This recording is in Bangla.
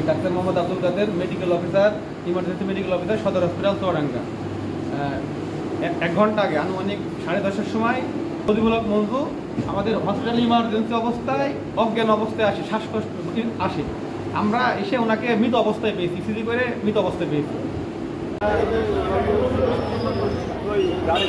Doctor Mohammad Abdul Kader, medical officer, emergency medical officer, Sadar hospital Chuadanga. 1 ঘন্টা আগে আনুমানিক 10:30টার সময় প্রতিমূলক মঞ্জু আমাদের হসপিটাল ইমার্জেন্সি অবস্থায় অজ্ঞান অবস্থায় আসে, শ্বাসকষ্ট আসে। আমরা এসে ওনাকে মৃত অবস্থায় পেয়েছি, সিজি করে মৃত অবস্থায় পেয়েছি। গাড়ি